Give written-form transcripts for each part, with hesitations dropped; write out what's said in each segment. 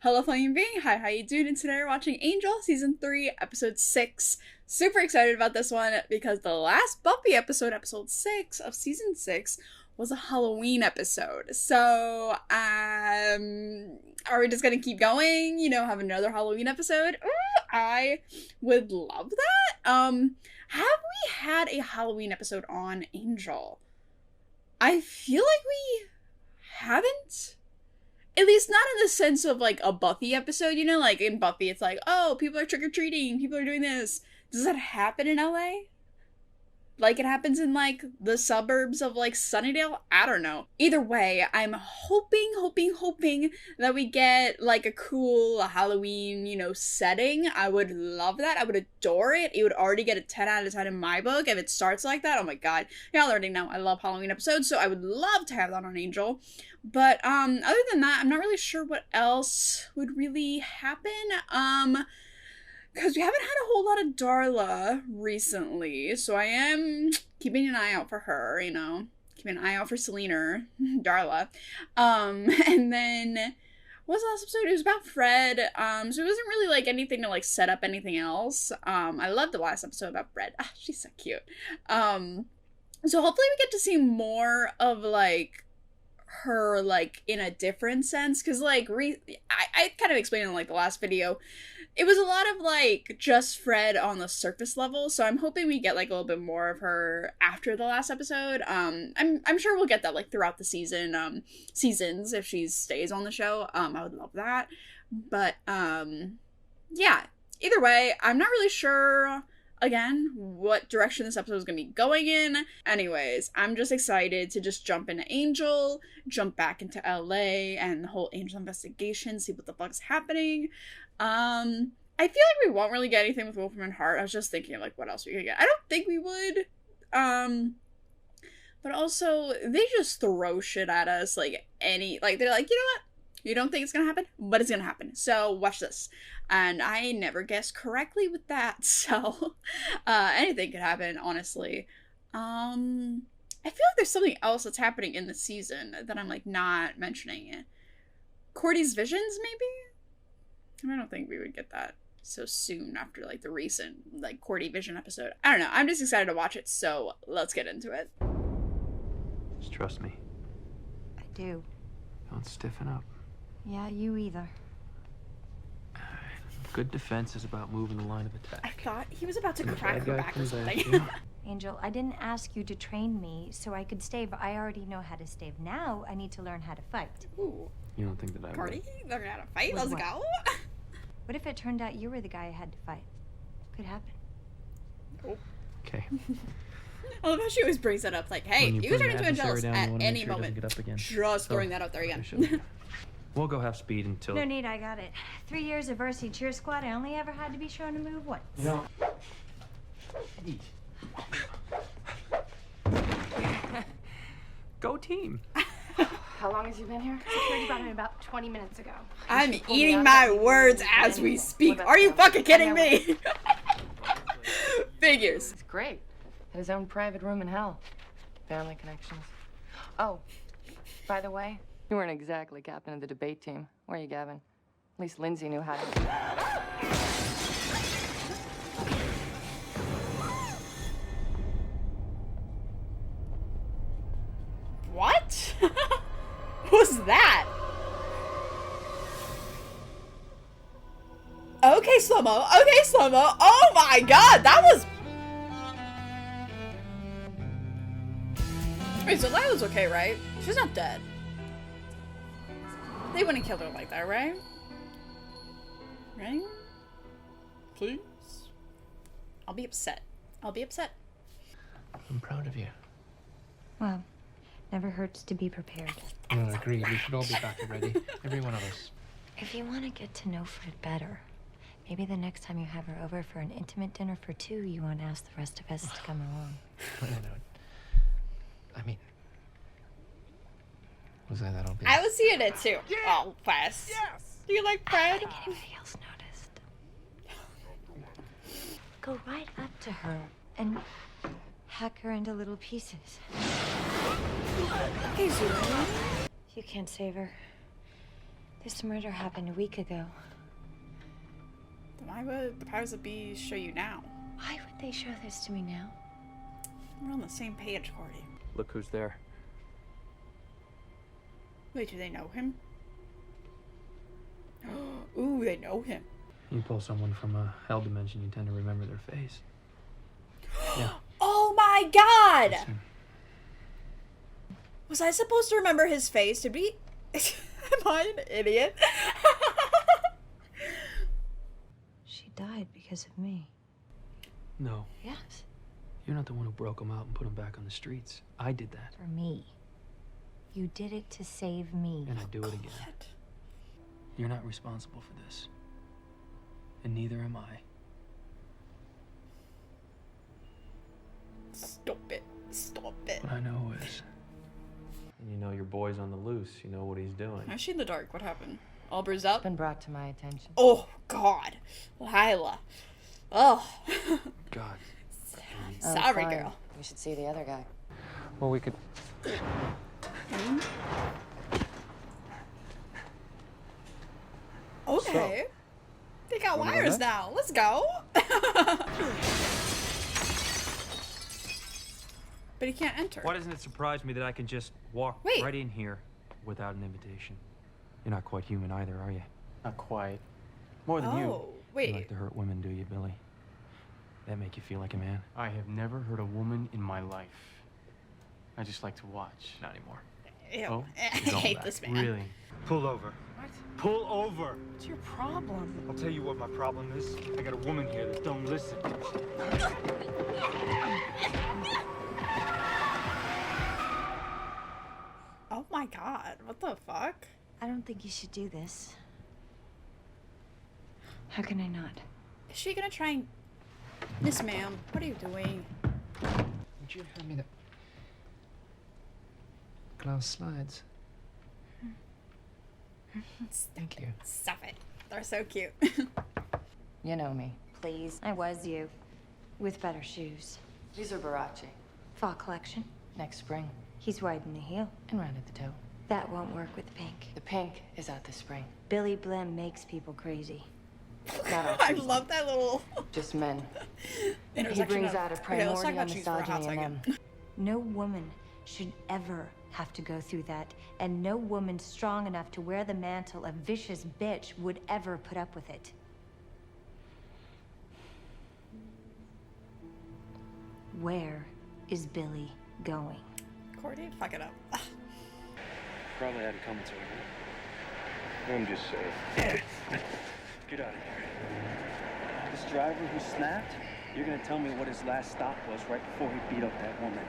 Hello Flying Being, hi, how you doing? And today we're watching Angel, Season 3, Episode 6. Super excited about this one because the last Buffy episode, Episode 6 of Season 6, was a Halloween episode. So, are we just gonna keep going, have another Halloween episode? Ooh, I would love that. Have we had a Halloween episode on Angel? I feel like we haven't. At least not in the sense of, like, a Buffy episode, Like, in Buffy, it's like, oh, people are trick-or-treating, people are doing this. Does that happen in LA? Like, it happens in, like, the suburbs of, like, Sunnydale? I don't know. Either way, I'm hoping that we get, like, a cool Halloween, setting. I would love that. I would adore it. It would already get a 10 out of 10 in my book if it starts like that. Oh my god. Y'all already know I love Halloween episodes, so I would love to have that on Angel. But, other than that, I'm not really sure what else would really happen. Because we haven't had a whole lot of Darla recently, so I am keeping an eye out for her, keeping an eye out for Selena, Darla. And then, what was the last episode? It was about Fred, so it wasn't really, like, anything to, like, set up anything else. I loved the last episode about Fred. Ah, she's so cute. So hopefully we get to see more of, like, her, like, in a different sense, because, like, I kind of explained in, like, the last video, it was a lot of, like, just Fred on the surface level, so I'm hoping we get, like, a little bit more of her after the last episode. I'm sure we'll get that, like, throughout the seasons, if she stays on the show. I would love that, but, yeah, either way, I'm not really sure, again, what direction this episode is going to be going in. Anyways, I'm just excited to just jump into Angel, jump back into LA, and the whole Angel investigation, see what the fuck's happening. I feel like we won't really get anything with Wolfram and Hart. I was just thinking, like, what else we could get. I don't think we would. But also, they just throw shit at us, like, they're like, you know what? You don't think it's gonna happen? But it's gonna happen. So, watch this. And I never guessed correctly with that, so, anything could happen, honestly. I feel like there's something else that's happening in the season that I'm, like, not mentioning. Cordy's visions, maybe? I don't think we would get that so soon after, like, the recent, like, Cordy vision episode. I don't know. I'm just excited to watch it, so let's get into it. Just trust me. I do. Don't stiffen up. Yeah, you either. Good defense is about moving the line of attack. I thought he was about to When a crack bad her guy back or comes at something. you, Angel, I didn't ask you to train me so I could stave. I already know how to stave. Now I need to learn how to fight. Ooh. You don't think that I Cordy, would? they're gonna fight. With Let's what? go. What if it turned out you were the guy I had to fight? Could happen. Okay. I love how she always brings that up. Like, hey, When you bring could turn your into a adversary jealous down, you at wanna make any sure it doesn't moment. get up again. Just So, throwing that out there again. We'll go half speed until... No need, I got it. 3 years of varsity cheer squad, I only ever had to be shown to move once. No. Go team. How long has you been here? Security brought him about 20 minutes ago. I'm She pulled me eating out my of the words room as we anyway. speak. What about Are you him? fucking kidding I know me? Figures. It's great. Had his own private room in hell. Family connections. Oh, by the way, you weren't exactly captain of the debate team, were you, Gavin? At least Lindsay knew how to. What? Who's that? Okay, slow-mo. Okay, slow-mo. Oh my god, that was... Wait, so Lila's okay, right? She's not dead. They wouldn't kill her like that, right? Right? Please? I'll be upset. I'll be upset. I'm proud of you. Well, never hurts to be prepared. No, agreed. We should all be back and ready. Every one of us. If you want to get to know Fred better, maybe the next time you have her over for an intimate dinner for two, you won't ask the rest of us to come along. No. I mean... Was that obvious? I was seeing it too. Oh, Wes. Yes! Do you like I Fred? don't think anybody else noticed. Go right up to her and hack her into little pieces. Hey, Zulu. You can't save her. This murder happened a week ago. Then why would the powers that be show you now? Why would they show this to me now? We're on the same page, Cordy. Look who's there. Wait, do they know him? Ooh, they know him. You pull someone from a hell dimension, you tend to remember their face. Yeah. Oh my god! That's him. Was I supposed to remember his face? Did we? Am I an idiot? She died because of me. No, Yes. you're not the one who broke him out and put him back on the streets. I did that, For me. You did it to save me. and I'd do it again. God. You're not responsible for this. And neither am I. Stop it. Stop it. What I know is... And you know your boy's on the loose. You know what he's doing. How's she in the dark? What happened? All bruised up? Been brought to my attention. Oh, God. Lila. Oh. God. Sorry, Fine. girl. We should see the other guy. Well, we could... Okay. They got Wanna go wires there? now. Let's go. But he can't enter. Why doesn't it surprise me that I can just walk Wait. right in here without an invitation? You're not quite human either, are you? Not quite. More than you. Oh, You wait. like to hurt women, do you, Billy? That make you feel like a man? I have never hurt a woman in my life. I just like to watch. Not anymore. Ew. Oh, I going hate back. this man. Really? Pull over. What? Pull over. What's your problem? I'll tell you what my problem is. I got a woman here that don't listen. Oh my god. What the fuck? I don't think you should do this. How can I not? Is she gonna try and... Miss ma'am, what are you doing? Would you hand me the... glass slides? Thank you. Stop it. They're so cute. You know me. Please. I was you. With better shoes. These are Barachi. Fall collection. Next spring. He's widening the heel. And round at the toe. That won't work with the pink. The pink is out this spring. Billy Blim makes people crazy. Not all I Tuesday. love that little Just men. He intersection brings of... out a Okay, let's talk primordial about shoes for a hot misogyny in second. them. No woman should ever have to go through that, and no woman strong enough to wear the mantle of vicious bitch would ever put up with it. Where is Billy going? Cordy, fuck it up. Probably had it coming to her. I'm just saying. Get out of here. This driver who snapped, you're gonna tell me what his last stop was right before he beat up that woman.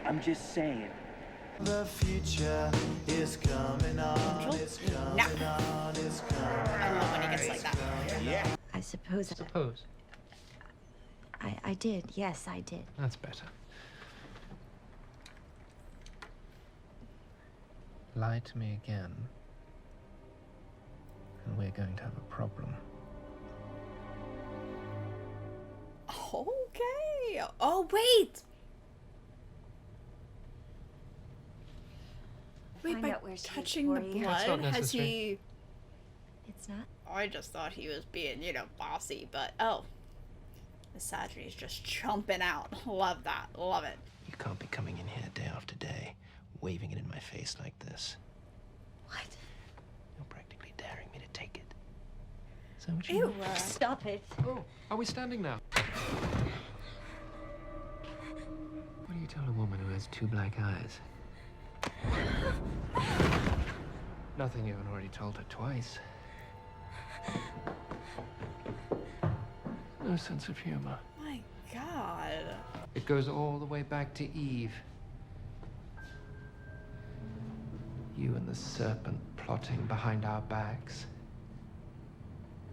I'm just saying. The future is coming on, it's coming No. on, it's coming I don't know when he gets like that. I suppose Suppose. I did. Yes, I did. That's better. Lie to me again, and we're going to have a problem. Okay. Oh, wait. Wait, Find by out where she is touching the for you. That's not blood, has necessary. he... It's not. I just thought he was being, you know, bossy, but oh. Misogyny's just jumping out. Love that. Love it. You can't be coming in here day after day, waving it in my face like this. What? You're practically daring me to take it. Is that what you Ew. want? Stop it. Oh, are we standing now? What do you tell a woman who has two black eyes? Nothing you haven't already told her twice. No sense of humor. My god. It goes all the way back to Eve. You and the serpent plotting behind our backs.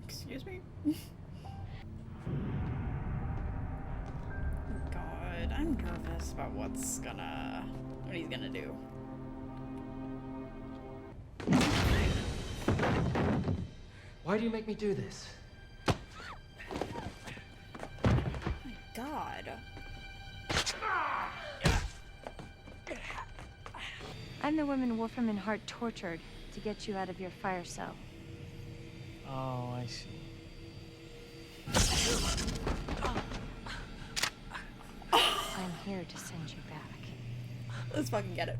Excuse me? God, I'm nervous about what he's gonna do. Why do you make me do this? My god. I'm the woman Wolfram and Hart tortured. to get you out of your fire cell. Oh, I see. I'm here to send you back. Let's fucking get it.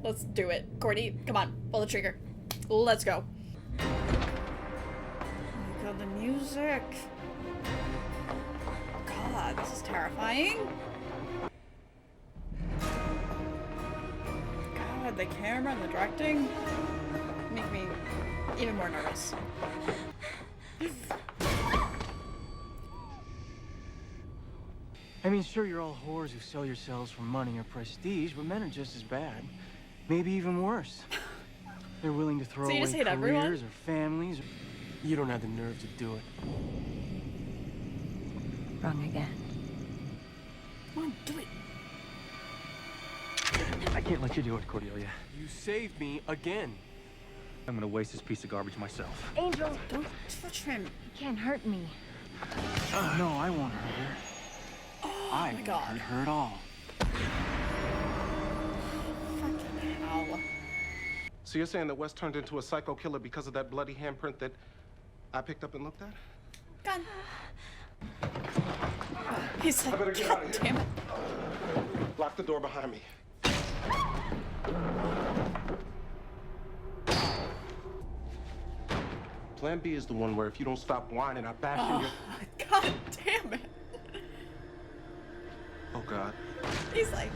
Let's do it. Courtney, come on. Pull the trigger. Let's go. Oh my god, the music. God, this is terrifying. God, the camera and the directing make me even more nervous. I mean, sure, you're all whores who sell yourselves for money or prestige, but men are just as bad. Maybe even worse. They're willing to throw So you away just hate careers everyone? or families. You don't have the nerve to do it. Wrong again. Come on, do it. I can't let you do it, Cordelia. You saved me again. I'm gonna waste this piece of garbage myself. Angel, Don't touch him. you can't hurt me. No, I won't hurt her. Oh I my won't god. hurt her at all. Fucking hell. So you're saying that Wes turned into a psycho killer because of that bloody handprint that I picked up and looked at? God. He's like, I better get God out of here. damn it. Lock the door behind me. Plan B is the one where if you don't stop whining, I bash in your... God damn it. Oh, God. He's like,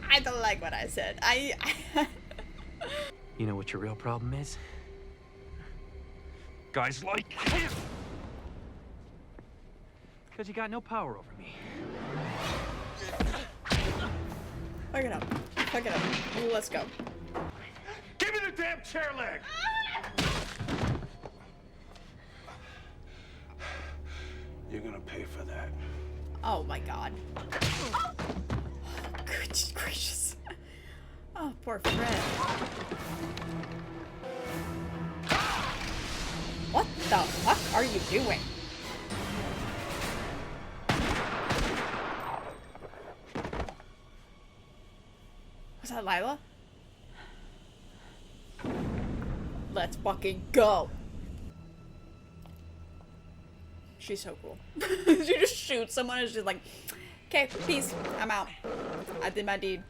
I don't like what I said. You know what your real problem is? Guys like him! Because you got no power over me. Fuck it up. Fuck it up. Let's go. Give me the damn chair leg! You're gonna pay for that. Oh my god. Goodness gracious. Oh, poor Fred. What the fuck are you doing? Was that Lila? Let's fucking go. She's so cool. She just shoots someone and she's like, okay, peace, I'm out. I did my deed.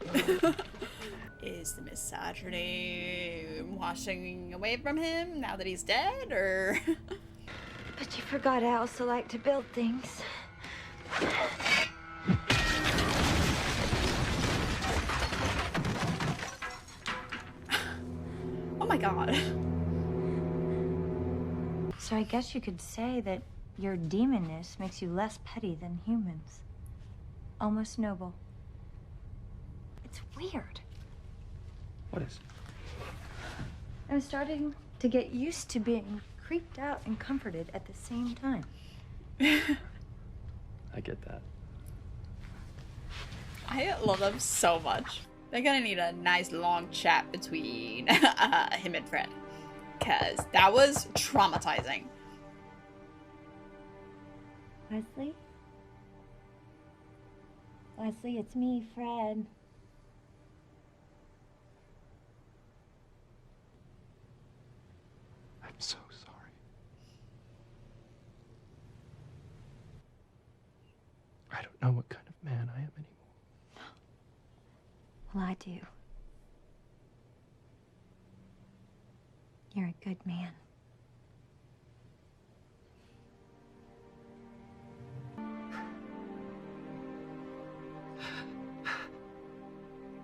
Is the misogyny washing away from him now that he's dead, or? But you forgot I also like to build things. Oh my god. So I guess you could say that your demonness makes you less petty than humans. Almost noble. It's weird. What is? I'm starting to get used to being creeped out and comforted at the same time. I get that. I love them so much. They're gonna need a nice long chat between him and Fred. Because that was traumatizing. Leslie? Leslie, it's me, Fred. I'm so sorry. I don't know what kind of man I am anymore. Well, I do. You're a good man.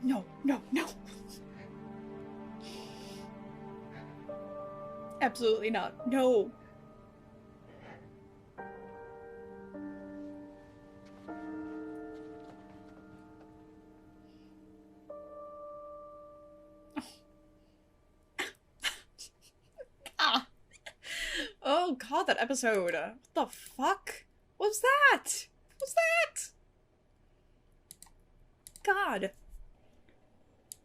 No, no, no. Absolutely not. No. Ah. Oh god, that episode. What the fuck? What was that? What was that? God.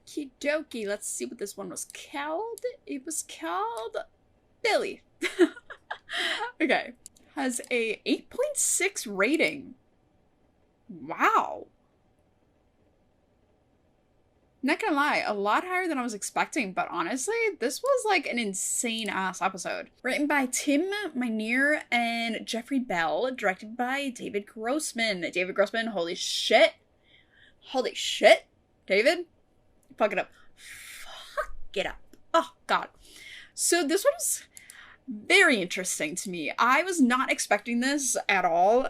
Okie dokie, let's see what this one was called. It was called Billy. Okay. Has a 8.6 rating. Wow. Not gonna lie, a lot higher than I was expecting, but honestly, this was like an insane ass episode. Written by Tim Minear and Jeffrey Bell, directed by David Grossman. David Grossman, holy shit. Holy shit. David? Fuck it up. Fuck it up. Oh, God. So this was very interesting to me. I was not expecting this at all.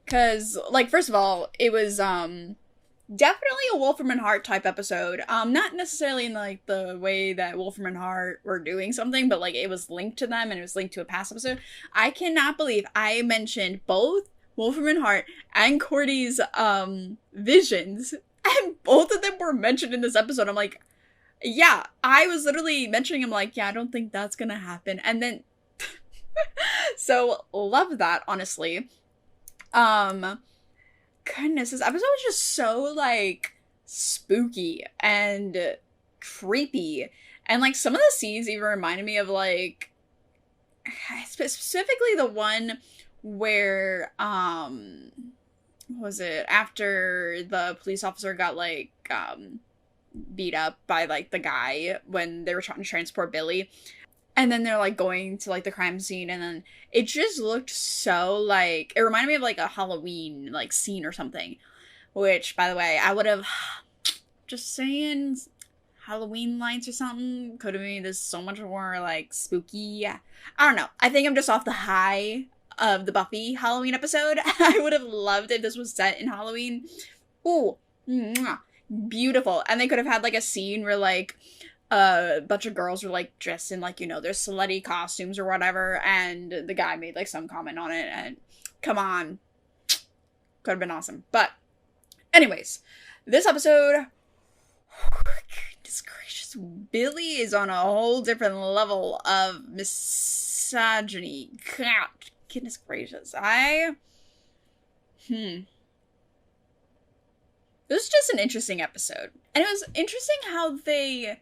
Cause, like, first of all, it was, definitely a Wolfram and Hart type episode. Not necessarily in like the way that Wolfram and Hart were doing something, but like it was linked to them and it was linked to a past episode. I cannot believe I mentioned both Wolfram and Hart and Cordy's visions, and both of them were mentioned in this episode. I'm like, yeah, I was literally mentioning him like, yeah, I don't think that's gonna happen. And then so love that, honestly. Goodness, this episode was just so, like, spooky and creepy. And, like, some of the scenes even reminded me of, like, specifically the one where, what was it? After the police officer got, like, beat up by, like, the guy when they were trying to transport Billy. And then they're, like, going to, like, the crime scene, and then it just looked so, like, it reminded me of, like, a Halloween, like, scene or something. Which, by the way, I would have, just saying, Halloween lights or something could have made this so much more, like, spooky. I don't know. I think I'm just off the high of the Buffy Halloween episode. I would have loved if this was set in Halloween. Ooh, mwah, beautiful. And they could have had, like, a scene where, like, a bunch of girls were like dressed in like, you know, their slutty costumes or whatever, and the guy made like some comment on it, and come on, could have been awesome. But anyways, this episode, goodness gracious, Billy is on a whole different level of misogyny. God, goodness gracious. This was just an interesting episode, and it was interesting how they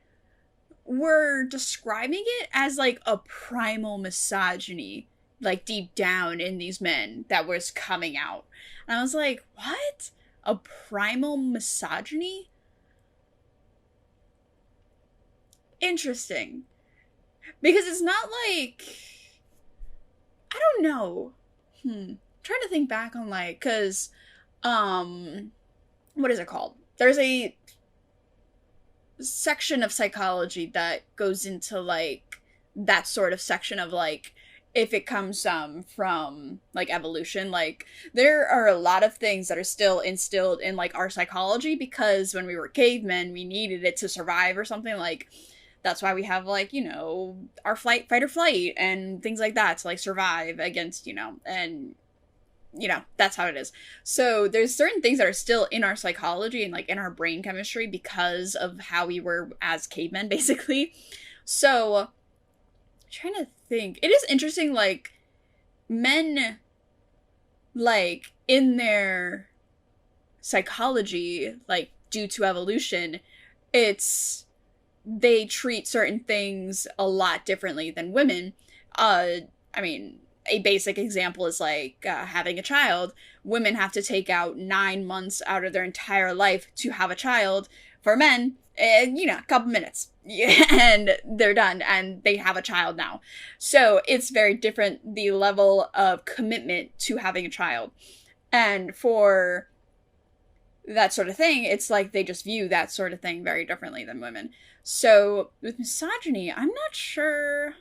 were describing it as like a primal misogyny, like deep down in these men that was coming out. And I was like, what? A primal misogyny? Interesting. Because it's not like, I don't know. Trying to think back on like, cause, what is it called? There's a section of psychology that goes into like that sort of section of like if it comes from like evolution. Like there are a lot of things that are still instilled in like our psychology because when we were cavemen we needed it to survive or something. Like that's why we have like, you know, our fight or flight and things like that to like survive against, you know, and you know, that's how it is. So there's certain things that are still in our psychology and like in our brain chemistry because of how we were as cavemen, basically. So I'm trying to think. It is interesting, like men, like in their psychology, like due to evolution, they treat certain things a lot differently than women. I mean, a basic example is like having a child. Women have to take out 9 months out of their entire life to have a child. For men, you know, a couple minutes and they're done and they have a child now. So it's very different, the level of commitment to having a child. And for that sort of thing, it's like they just view that sort of thing very differently than women. So with misogyny, I'm not sure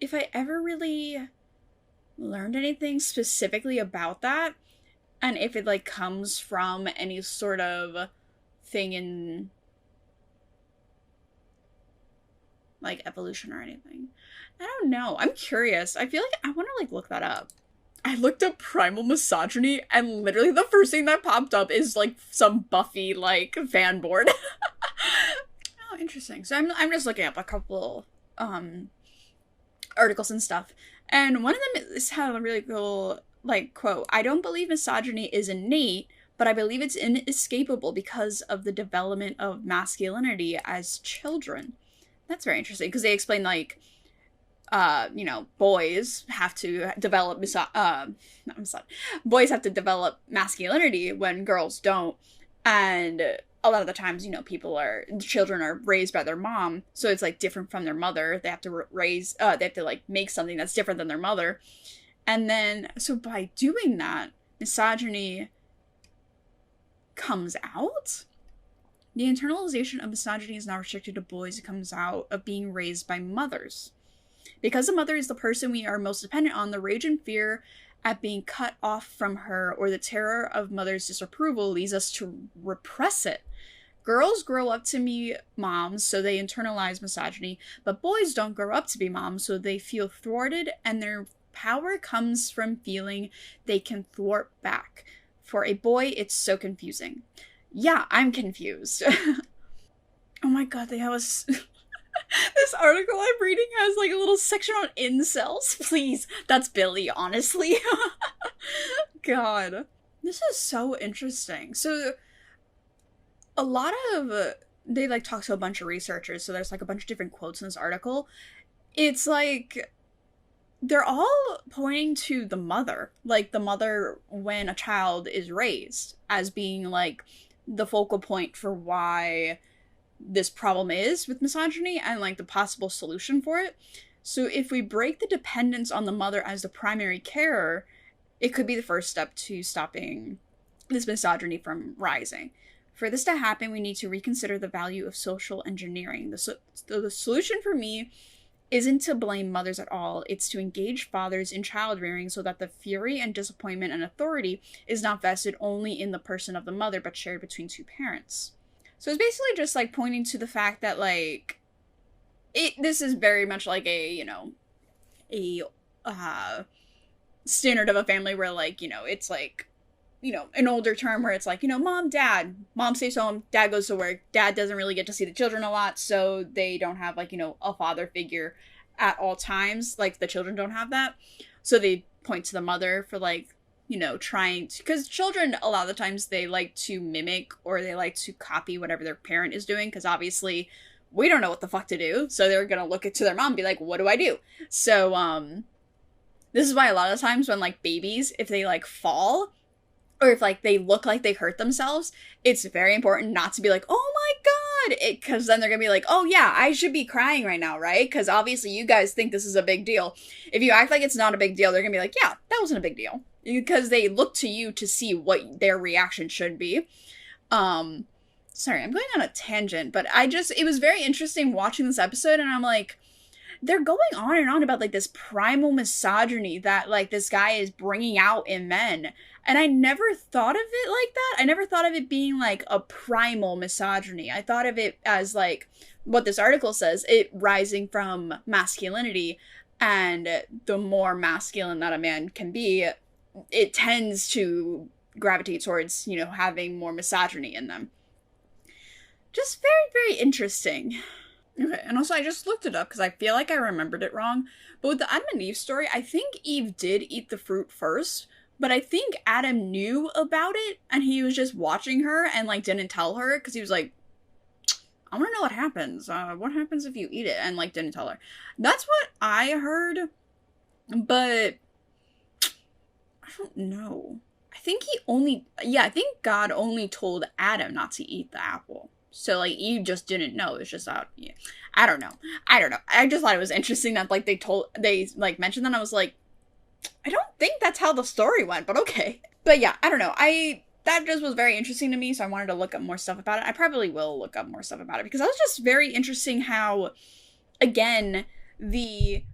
if I ever really learned anything specifically about that, and if it like comes from any sort of thing in like evolution or anything. I don't know. I'm curious. I feel like I want to like look that up. I looked up primal misogyny and literally the first thing that popped up is like some Buffy like fan board. Oh, interesting. So I'm just looking up a couple articles and stuff, and one of them is had a really cool like quote. I don't believe misogyny is innate, but I believe it's inescapable because of the development of masculinity as children. That's very interesting because they explain like you know, boys have to develop boys have to develop masculinity when girls don't, and a lot of the times, you know, children are raised by their mom, so it's like different from their mother. They have to they have to like make something that's different than their mother. And then, so by doing that, misogyny comes out. The internalization of misogyny is not restricted to boys. It comes out of being raised by mothers. Because a mother is the person we are most dependent on, the rage and fear at being cut off from her or the terror of mother's disapproval leads us to repress it. Girls grow up to be moms, so they internalize misogyny, but boys don't grow up to be moms, so they feel thwarted, and their power comes from feeling they can thwart back. For a boy, it's so confusing. Yeah, I'm confused. Oh my god, they have this article I'm reading has like a little section on incels. Please, that's Billy, honestly. God. This is so interesting. So, a lot of, they like talk to a bunch of researchers, so there's like a bunch of different quotes in this article. It's like, they're all pointing to the mother. Like, the mother when a child is raised as being like the focal point for why this problem is with misogyny and like the possible solution for it. So if we break the dependence on the mother as the primary carer, it could be the first step to stopping this misogyny from rising. For this to happen, we need to reconsider the value of social engineering. The solution for me isn't to blame mothers at all. It's to engage fathers in child rearing so that the fury and disappointment and authority is not vested only in the person of the mother, but shared between two parents. So it's basically just like pointing to the fact that like this is very much like a, you know, a standard of a family where like, you know, it's like, you know, an older term where it's like, you know, mom, dad, mom stays home, dad goes to work, dad doesn't really get to see the children a lot, so they don't have like, you know, a father figure at all times. Like the children don't have that. So they point to the mother for like, you know, trying to, because children a lot of the times they like to mimic or they like to copy whatever their parent is doing, because obviously we don't know what the fuck to do, so they're gonna look to their mom and be like, what do I do? So this is why a lot of times when like babies, if they like fall or if like they look like they hurt themselves, it's very important not to be like, oh my god, because then they're gonna be like, oh yeah, I should be crying right now, right? Because obviously you guys think this is a big deal. If you act like it's not a big deal, they're gonna be like, yeah, that wasn't a big deal, because they look to you to see what their reaction should be. Sorry, I'm going on a tangent, but it was very interesting watching this episode, and I'm like, they're going on and on about like this primal misogyny that like this guy is bringing out in men. And I never thought of it like that. I never thought of it being like a primal misogyny. I thought of it as like what this article says, it rising from masculinity, and the more masculine that a man can be, it tends to gravitate towards, you know, having more misogyny in them. Just very, very interesting. Okay, and also I just looked it up because I feel like I remembered it wrong. But with the Adam and Eve story, I think Eve did eat the fruit first, but I think Adam knew about it and he was just watching her and like didn't tell her because he was like, I want to know what happens. What happens if you eat it? And like didn't tell her. That's what I heard, but I don't know. I think I think God only told Adam not to eat the apple. So, like, Eve just didn't know. It's just that, yeah. I don't know. I just thought it was interesting that, like, they mentioned that, and I was like, I don't think that's how the story went, but okay. But yeah, I don't know. That just was very interesting to me, so I wanted to look up more stuff about it. I probably will look up more stuff about it, because that was just very interesting how, again, the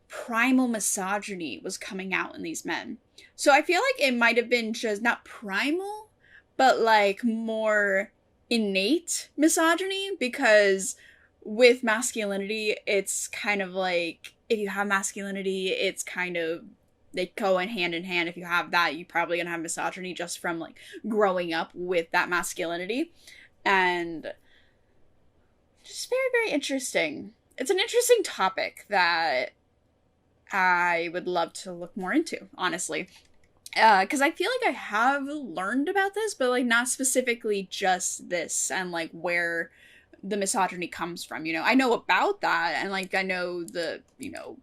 primal misogyny was coming out in these men. So I feel like it might have been just, not primal, but, like, more innate misogyny, because with masculinity it's kind of like, if you have masculinity, it's kind of, they go in hand. If you have that, you're probably gonna have misogyny just from like growing up with that masculinity. And just very, very interesting. It's an interesting topic that I would love to look more into, honestly. Because I feel like I have learned about this, but, like, not specifically just this, and, like, where the misogyny comes from, you know? I know about that, and, like, I know the, you know,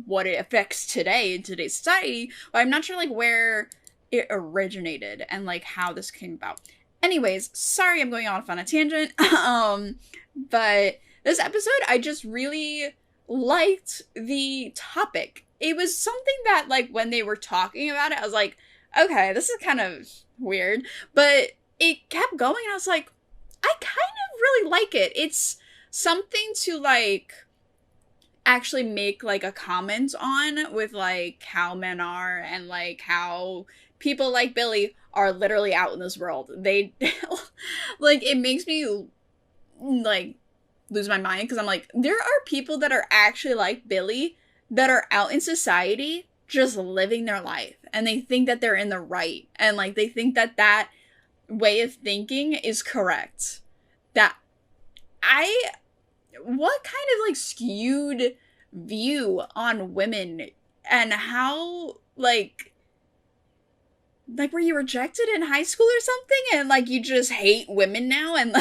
what it affects today in today's society, but I'm not sure, like, where it originated and, like, how this came about. Anyways, sorry I'm going off on a tangent. But this episode, I just really liked the topic. It was something that, like, when they were talking about it, I was like, okay, this is kind of weird. But it kept going, and I was like, I kind of really like it. It's something to, like, actually make, like, a comment on with, like, how men are and, like, how people like Billy are literally out in this world. They, like, it makes me, like, lose my mind, because I'm like, there are people that are actually like Billy that are out in society just living their life, and they think that they're in the right, and, like, they think that that way of thinking is correct. That what kind of, like, skewed view on women, and how, like, were you rejected in high school or something, and, like, you just hate women now, and,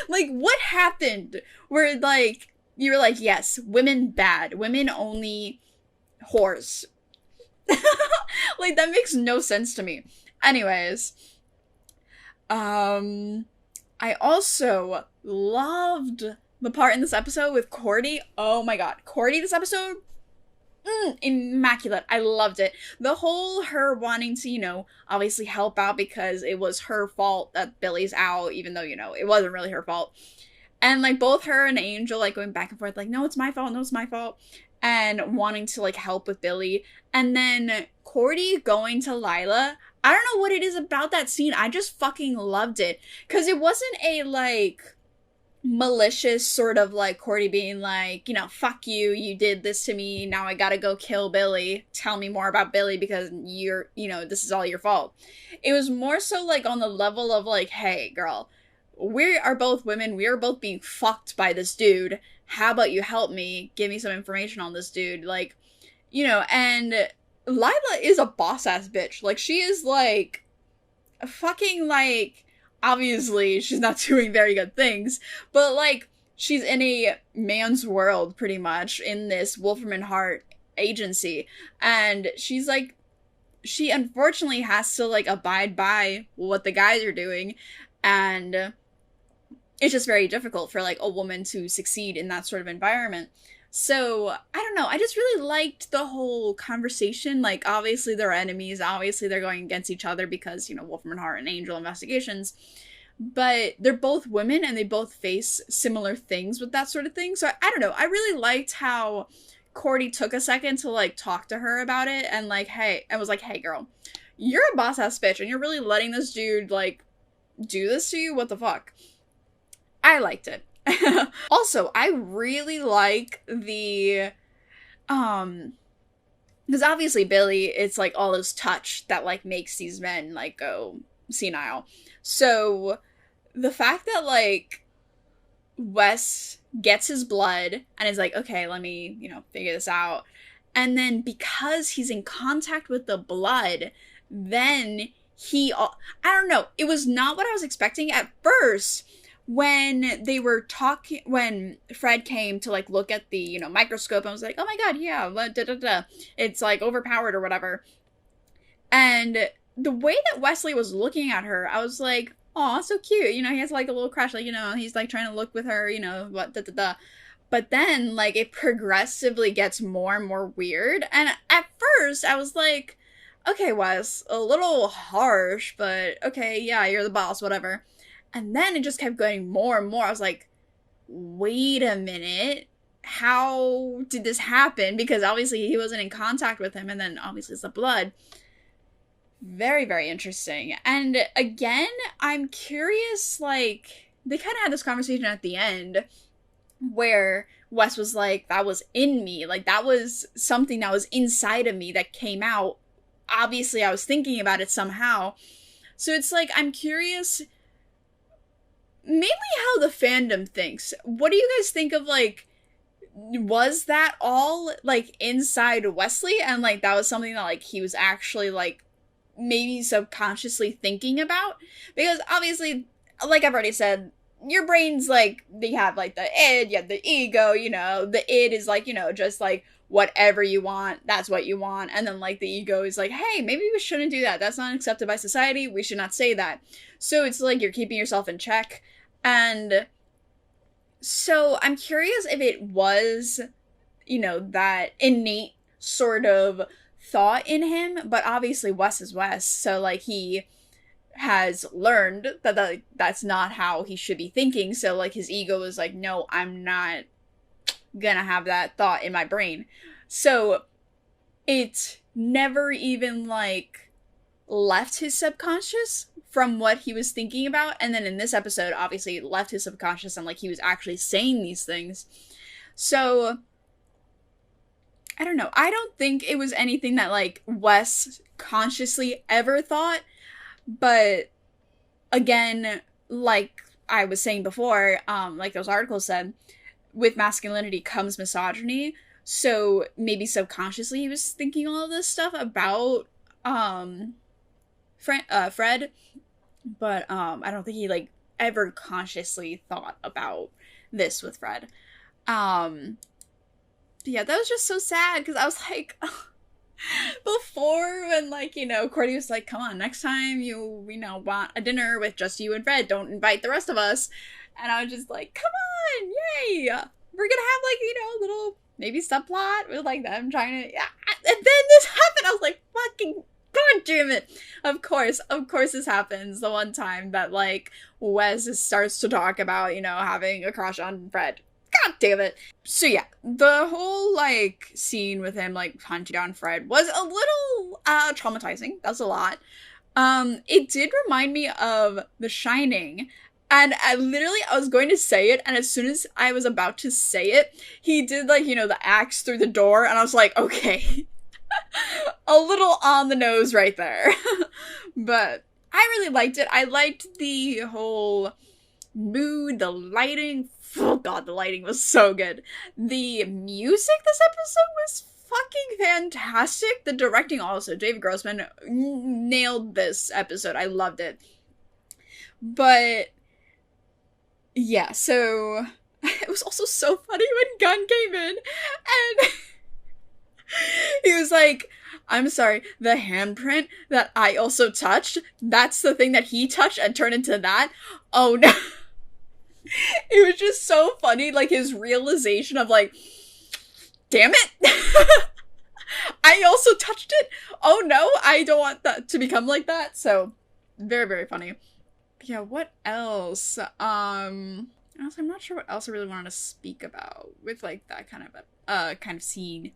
like, what happened where, like, you were like, yes, women bad, women only whores. Like, that makes no sense to me. Anyways, I also loved the part in this episode with Cordy. Oh my god, Cordy this episode, immaculate. I loved it. The whole her wanting to, you know, obviously help out because it was her fault that Billy's out, even though, you know, it wasn't really her fault. And, like, both her and Angel, like, going back and forth, like, no, it's my fault, no, it's my fault. And wanting to, like, help with Billy. And then Cordy going to Lila. I don't know what it is about that scene. I just fucking loved it. Because it wasn't a, like, malicious sort of, like, Cordy being like, you know, fuck you, you did this to me, now I gotta go kill Billy, tell me more about Billy because you're, you know, this is all your fault. It was more so, like, on the level of, like, hey, girl, we are both women, we are both being fucked by this dude, how about you help me, give me some information on this dude, like, you know. And Lila is a boss-ass bitch. Like, she is, like, fucking, like, obviously she's not doing very good things, but, like, she's in a man's world, pretty much, in this Wolfram and Hart agency, and she's, like, she unfortunately has to, like, abide by what the guys are doing, and it's just very difficult for, like, a woman to succeed in that sort of environment. So, I don't know, I just really liked the whole conversation. Like, obviously they're enemies, obviously they're going against each other because, you know, Wolfram and Hart and Angel investigations, but they're both women and they both face similar things with that sort of thing. So, I don't know, I really liked how Cordy took a second to, like, talk to her about it, and, like, hey, I was like, hey, girl, you're a boss-ass bitch, and you're really letting this dude, like, do this to you? What the fuck? I liked it. Also, I really like the, because obviously Billy, it's, like, all this touch that, like, makes these men, like, go senile. So, the fact that, like, Wes gets his blood and is like, okay, let me, you know, figure this out. And then because he's in contact with the blood, then I don't know, it was not what I was expecting at first. When they were talking, when Fred came to, like, look at the, you know, microscope, I was like, oh my god, yeah, it's, like, overpowered or whatever. And the way that Wesley was looking at her, I was like, aw, so cute, you know, he has, like, a little crush, like, you know, he's, like, trying to look with her, you know, what, But then, like, it progressively gets more and more weird, and at first, I was like, okay, Wes, a little harsh, but okay, yeah, you're the boss, whatever. And then it just kept going more and more. I was like, wait a minute. How did this happen? Because obviously he wasn't in contact with him. And then obviously it's the blood. Very, very interesting. And again, I'm curious, like, they kind of had this conversation at the end where Wes was like, that was in me. Like, that was something that was inside of me that came out. Obviously I was thinking about it somehow. So it's like, I'm curious mainly how the fandom thinks. What do you guys think of, like, was that all, like, inside Wesley, and, like, that was something that, like, he was actually, like, maybe subconsciously thinking about? Because obviously, like I've already said, your brain's like, they have like the id, you have the ego, you know, the id is like, you know, just like whatever you want, that's what you want. And then like the ego is like, hey, maybe we shouldn't do that. That's not accepted by society. We should not say that. So it's like you're keeping yourself in check. And so I'm curious if it was, you know, that innate sort of thought in him, but obviously Wes is Wes. So like he has learned that that's not how he should be thinking. So like his ego is like, no, I'm not gonna have that thought in my brain. So it never even like left his subconscious from what he was thinking about. And then in this episode, obviously it left his subconscious and like he was actually saying these things. So I don't know. I don't think it was anything that like Wes consciously ever thought. But again, like I was saying before, like those articles said, with masculinity comes misogyny. So maybe subconsciously he was thinking all of this stuff about Fred, but I don't think he like ever consciously thought about this with Fred. Yeah, that was just so sad because I was like, before when like, you know, Cordy was like, come on, next time you know, want a dinner with just you and Fred, don't invite the rest of us. And I was just like, come on, yay, we're gonna have like, you know, a little maybe subplot with like them trying to, yeah. And then this happened. I was like, fucking god damn it. Of course this happens the one time that like Wes starts to talk about, you know, having a crush on Fred. God damn it. So yeah, the whole like scene with him like hunting down Fred was a little traumatizing. That's a lot. It did remind me of The Shining. And I was going to say it, and as soon as I was about to say it, he did like, you know, the axe through the door, and I was like, okay. A little on the nose right there. But I really liked it. I liked the whole mood, the lighting. Oh god, the lighting was so good. The music this episode was fucking fantastic. The directing also, David Grossman nailed this episode. I loved it. But yeah, so it was also so funny when Gunn came in and he was like, I'm sorry, the handprint that I also touched, that's the thing that he touched and turned into that? Oh no. It was just so funny, like his realization of like, damn it, I also touched it. Oh no, I don't want that to become like that. So very, very funny. Yeah, what else? I'm not sure what else I really wanted to speak about with like that kind of scene.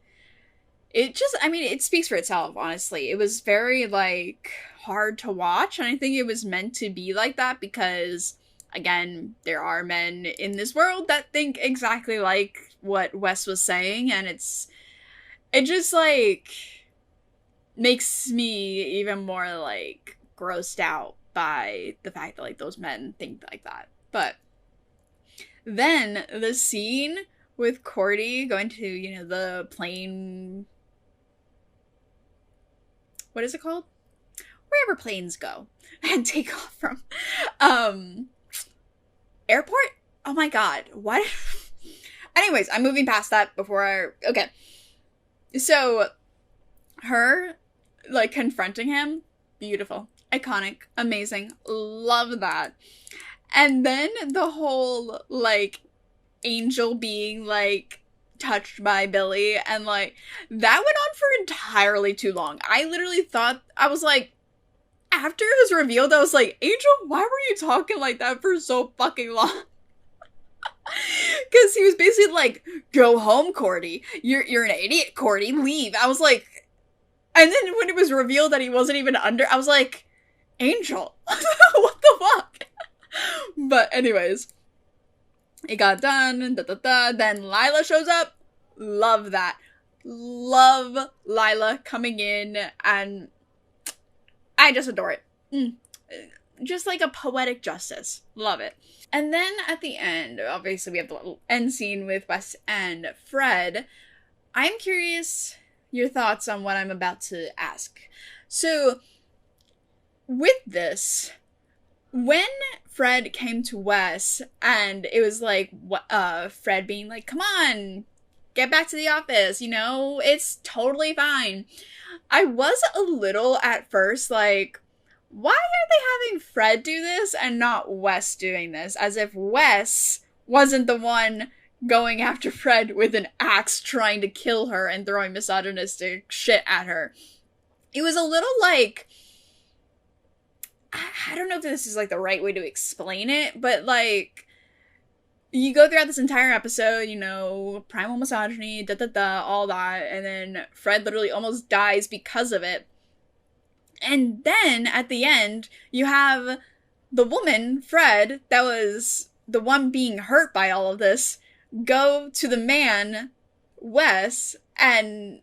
It just, I mean, it speaks for itself, honestly. It was very like hard to watch, and I think it was meant to be like that because, again, there are men in this world that think exactly like what Wes was saying, and it just like makes me even more like grossed out by the fact that like those men think like that. But then the scene with Cordy going to, you know, the plane, what is it called? Wherever planes go and take off from. Airport? Oh my god, what? Anyways, I'm moving past that okay. So, her, like, confronting him, beautiful, iconic, amazing, love that. And then the whole, like, Angel being, like, touched by Billy, and, like, that went on for entirely too long. I literally thought, I was like, after it was revealed, I was like, Angel, why were you talking like that for so fucking long? Because he was basically like, go home, Cordy. You're an idiot, Cordy. Leave. I was like, and then when it was revealed that he wasn't even under, I was like, Angel, what the fuck? But anyways, it got done. Then Lila shows up. Love that. Love Lila coming in, and I just adore it. Just like a poetic justice. Love it. And then at the end, obviously we have the little end scene with Wes and Fred. I'm curious your thoughts on what I'm about to ask. So, with this, when Fred came to Wes and it was like, Fred being like, come on, get back to the office, you know, it's totally fine. I was a little at first like, why are they having Fred do this and not Wes doing this? As if Wes wasn't the one going after Fred with an axe trying to kill her and throwing misogynistic shit at her. It was a little like, I don't know if this is like the right way to explain it, but like, you go throughout this entire episode, you know, primal misogyny, all that, and then Fred literally almost dies because of it. And then at the end, you have the woman, Fred, that was the one being hurt by all of this, go to the man, Wes, and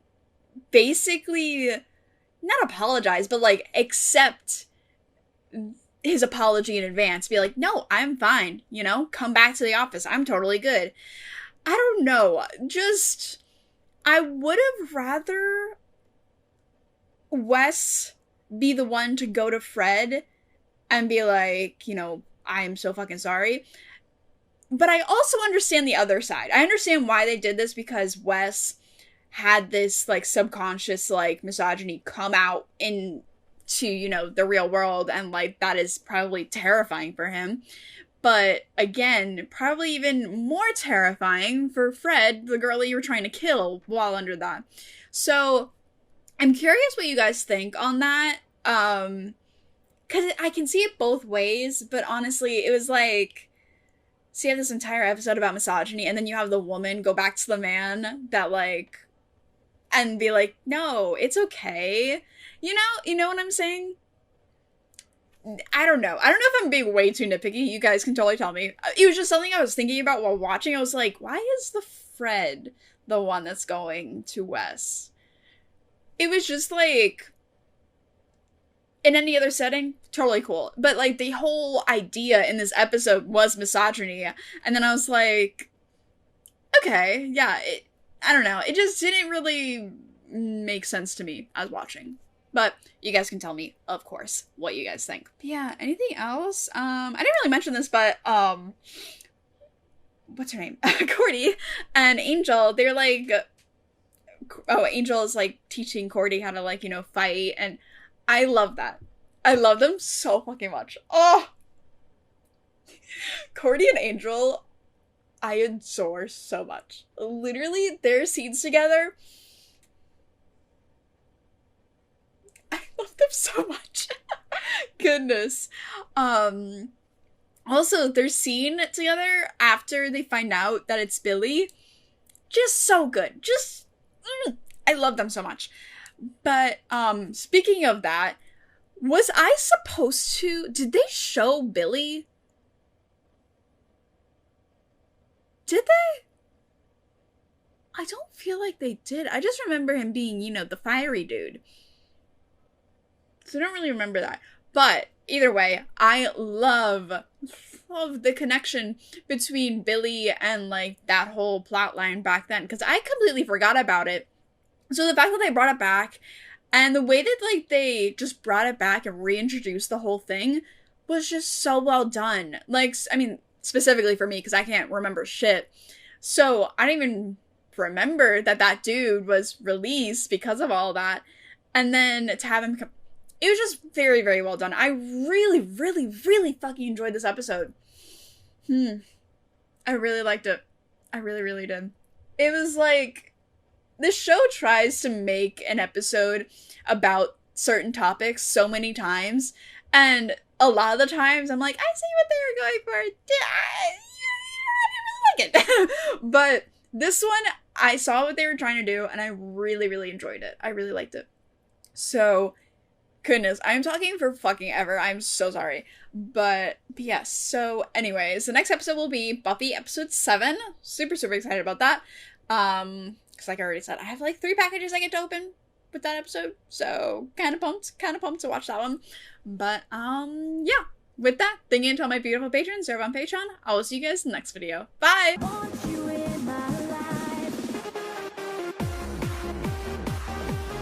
basically not apologize, but like accept his apology in advance. Be like, no, I'm fine, you know, come back to the office, I'm totally good. I don't know, just, I would have rather Wes be the one to go to Fred and be like, you know, I am so fucking sorry. But I also understand the other side. I understand why they did this, because Wes had this like subconscious like misogyny come out into, you know, the real world, and like that is probably terrifying for him. But again, probably even more terrifying for Fred, the girl that you were trying to kill, while under that. So I'm curious what you guys think on that, because I can see it both ways, but honestly, it was like, so you have this entire episode about misogyny, and then you have the woman go back to the man that like, and be like, no, it's okay. You know what I'm saying? I don't know. I don't know if I'm being way too nitpicky. You guys can totally tell me. It was just something I was thinking about while watching. I was like, why is the Fred the one that's going to Wes? It was just like, in any other setting, totally cool. But like the whole idea in this episode was misogyny. And then I was like, okay, yeah, I don't know. It just didn't really make sense to me as watching. But you guys can tell me, of course, what you guys think. But yeah, anything else? I didn't really mention this, but what's her name? Cordy and Angel, they're like, oh, Angel is like teaching Cordy how to like, you know, fight, and I love that. I love them so fucking much. Oh, Cordy and Angel, I adore so much. Literally, their scenes together, I love them so much. Goodness. Also, their scene together after they find out that it's Billy, just so good. Just, I love them so much. But, speaking of that, was I supposed to, did they show Billy? Did they? I don't feel like they did. I just remember him being, you know, the fiery dude. So I don't really remember that. But either way, I love the connection between Billy and like that whole plot line back then, because I completely forgot about it. So the fact that they brought it back, and the way that like they just brought it back and reintroduced the whole thing was just so well done. Like, I mean, specifically for me, because I can't remember shit. So I don't even remember that dude was released because of all that. And then to have him come, it was just very, very well done. I really, really, really fucking enjoyed this episode. I really liked it. I really, really did. It was like, this show tries to make an episode about certain topics so many times, and a lot of the times I'm like, I see what they were going for. I didn't really like it. But this one, I saw what they were trying to do, and I really, really enjoyed it. I really liked it. So, goodness, I'm talking for fucking ever. I'm so sorry. But yes, so anyways, the next episode will be Buffy episode 7. Super, super excited about that. Because like I already said, I have like 3 packages I get to open with that episode. So kind of pumped to watch that one. But yeah, with that, thank you to all my beautiful patrons over on Patreon. I will see you guys in the next video. Bye!